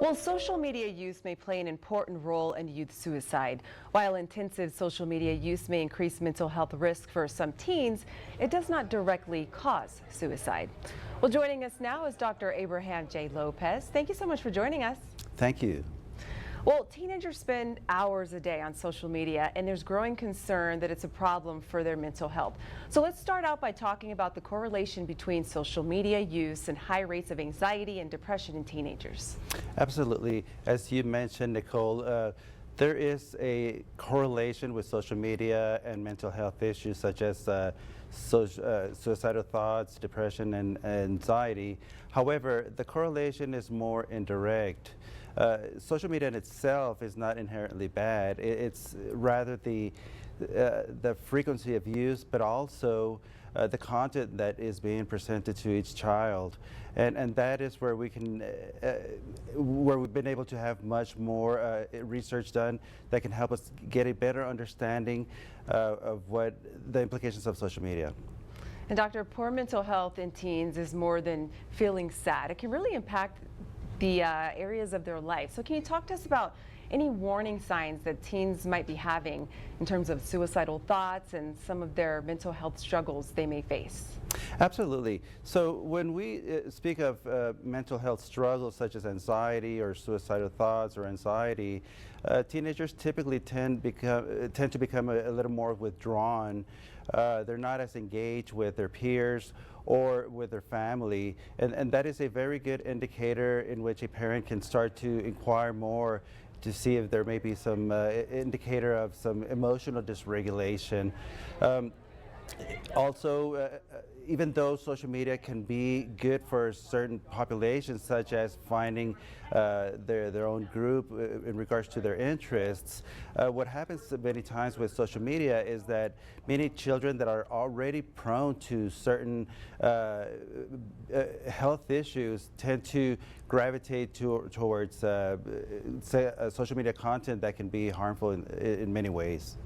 Well, social media use may play an important role in youth suicide. While intensive social media use may increase mental health risk for some teens, it does not directly cause suicide. Well, joining us now is Dr. Abraham J. Lopez. Thank you so much for joining us. Thank you. Well, teenagers spend hours a day on social media, and there's growing concern that it's a problem for their mental health. So let's start out by talking about the correlation between social media use and high rates of anxiety and depression in teenagers. Absolutely. As you mentioned, Nicole, there is a correlation with social media and mental health issues such as suicidal thoughts, depression, and anxiety. However, the correlation is more indirect. Social media in itself is not inherently bad. It's rather the frequency of use, but also the content that is being presented to each child, and that is where we can, where we've been able to have much more research done that can help us get a better understanding of what the implications of social media. And Doctor, poor mental health in teens is more than feeling sad. It can really impact the areas of their life. So can you talk to us about any warning signs that teens might be having in terms of suicidal thoughts and some of their mental health struggles they may face? Absolutely. So when we speak of mental health struggles such as anxiety or suicidal thoughts or anxiety, teenagers typically tend to become a little more withdrawn. They're not as engaged with their peers or with their family, and that is a very good indicator in which a parent can start to inquire more to see if there may be some indicator of some emotional dysregulation. Also, even though social media can be good for certain populations, such as finding their own group in regards to their interests, what happens many times with social media is that many children that are already prone to certain health issues tend to gravitate towards social media content that can be harmful in many ways.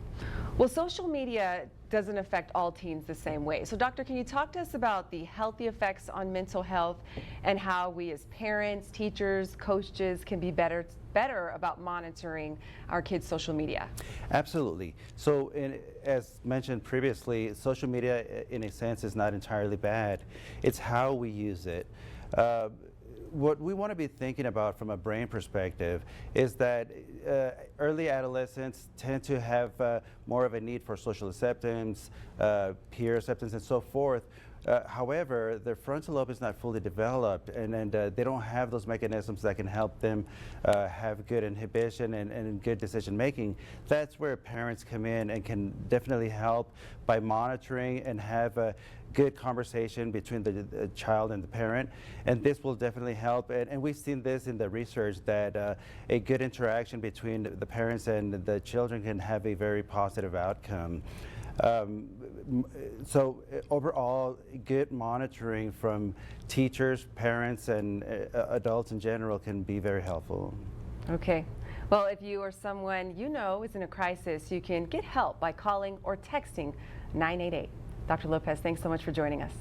Well, social media doesn't affect all teens the same way. So, Doctor, can you talk to us about the healthy effects on mental health and how we as parents, teachers, coaches can be better about monitoring our kids' social media? Absolutely. So, as mentioned previously, social media in a sense is not entirely bad. It's how we use it. What we want to be thinking about from a brain perspective is that early adolescents tend to have more of a need for social acceptance, peer acceptance, and so forth. However, their frontal lobe is not fully developed, and they don't have those mechanisms that can help them have good inhibition and good decision making. That's where parents come in and can definitely help by monitoring and have a good conversation between the child and the parent, and this will definitely help. And we've seen this in the research that a good interaction between the parents and the children can have a very positive outcome. So overall, good monitoring from teachers, parents, and adults in general can be very helpful. Okay. Well, if you or someone you know is in a crisis, you can get help by calling or texting 988. Dr. Lopez, thanks so much for joining us.